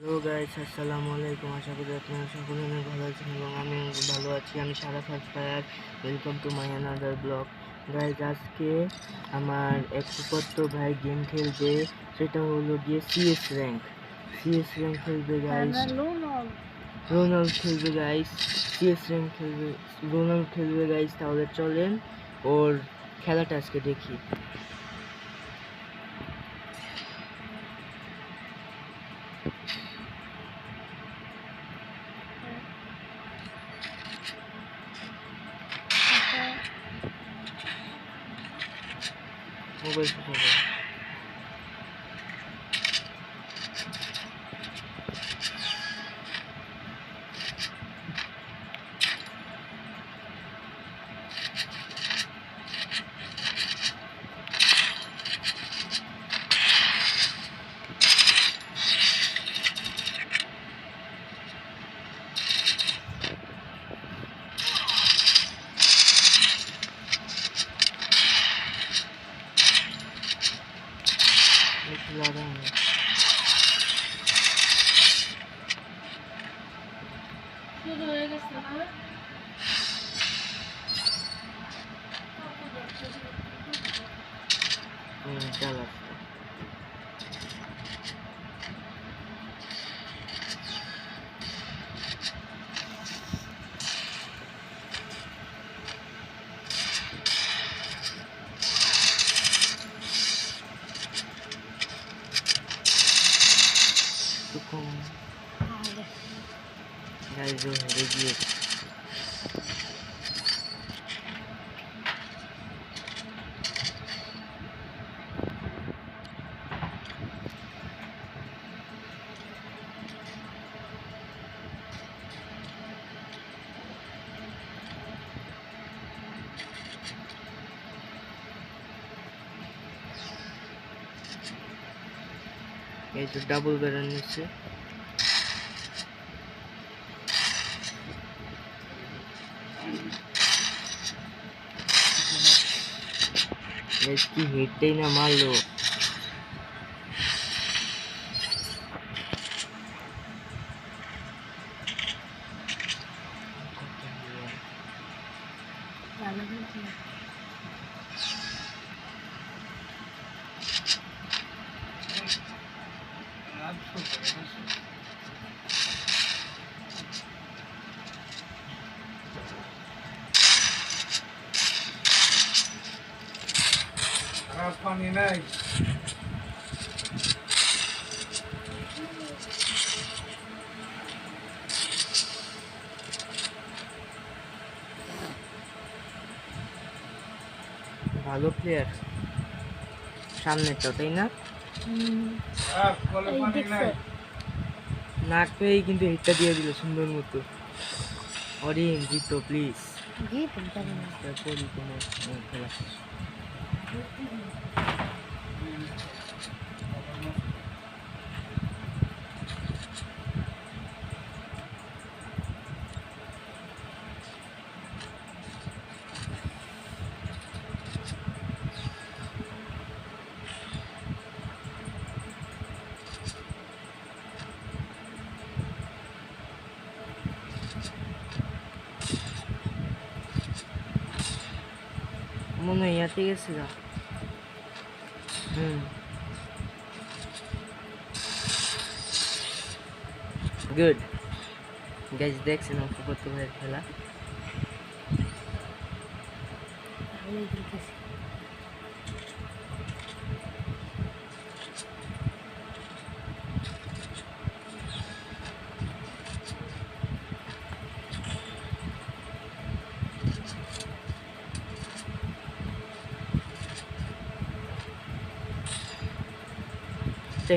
Hello guys, আসসালামু আলাইকুম। আশা করি আপনারা সকলে অনেক ভালো আছেন এবং আমি ভালো আছি। আমি Sara Fire. Welcome to my another blog. Guys, আজকে আমার এক ফুফাতো ভাই গেম খেলবে, সেটা হলো গিয়ে সিএস র্যাঙ্ক খেলবে গাইস। রোনাল্ড খেলবে গাইস, সিএস র্যাঙ্ক খেলবে, রোনাল্ড খেলবে গাইস। তাহলে চলেন ওর খেলাটা আজকে দেখি। মোবাইল লাগা শুরু হয়ে গেছে না? চালা গাইজ ও হেরে গিয়েছে। এই তো ডাবল বেড়ান নিচ্ছে। কি হেডটাই না মারলো। পানি নাই। ভালো প্লেয়ার সামনেটা, তাই না? নাক পেয়েই কিন্তু হেডটা দিয়ে দিল সুন্দর মতো। অরিন জিতো প্লিজ। তারপরই তোমার খেলা শেষ। মনে হয় ইয়াতে গেছে গা। গুড গাইজ, দেখছেন ফুফাতো ভাইয়ের খেলা।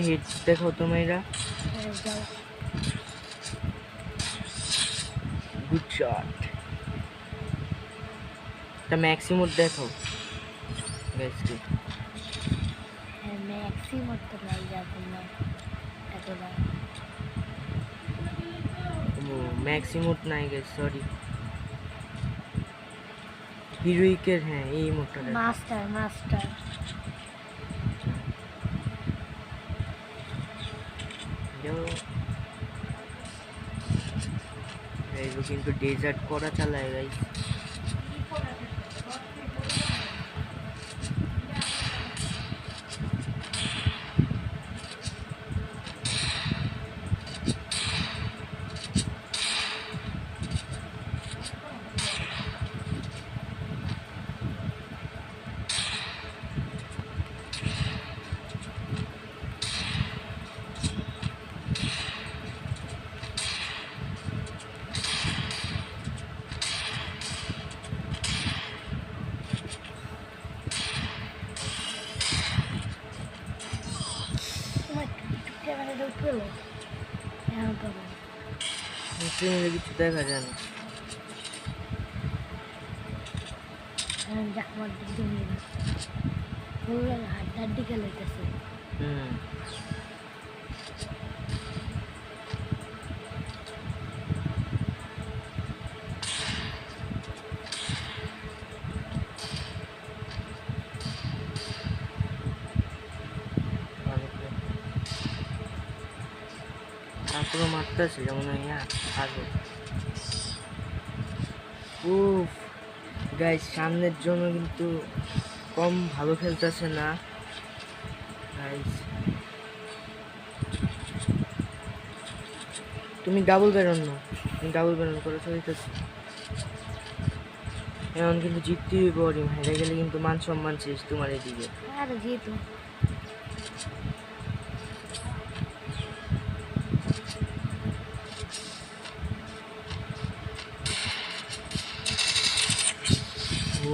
হিট দেখো তোমরা। Good shot. এটা ম্যাক্সিমোড দেখো গাইস কি। ম্যাক্সিমাম তো লাই যাবে না এতটা। ও ম্যাক্সিমোড নাই গাইস, সরি। হিরোইকের, হ্যাঁ এই মোডটা দেখো। মাস্টার যাও গাইস ও কিন্তু ডেজার্ট করা চালায় গাইস। তোমার ক্যামেরাটা উঠলো এখন তো না। স্ক্রিনে কিছু দেখা যায় না। এখন আমার দিকে নিয়ে না বললাম হাড্ডার দিকে লইতেছে হুম তারপরে মারতেছে যেমন আগে। উফ গাইস সামনের জন্য কিন্তু কম ভালো খেলতেছে না গাইস। তুমি ডাবল বেরোন না, তুমি ডাবল বেরোন করে চলতেছি। এখন কিন্তু জিততে হইব, রিম হেরে গেলে কিন্তু মান সম্মান শেষ তোমার এদিকে। আর যেহেতু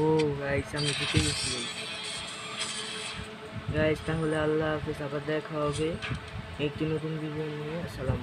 ও গাইস আমি জিতে গেছি গাইস। তাহলে আল্লাহ হাফেজ, আবার দেখা হবে একটি নতুন ভিডিও নিয়ে। আসসালাম।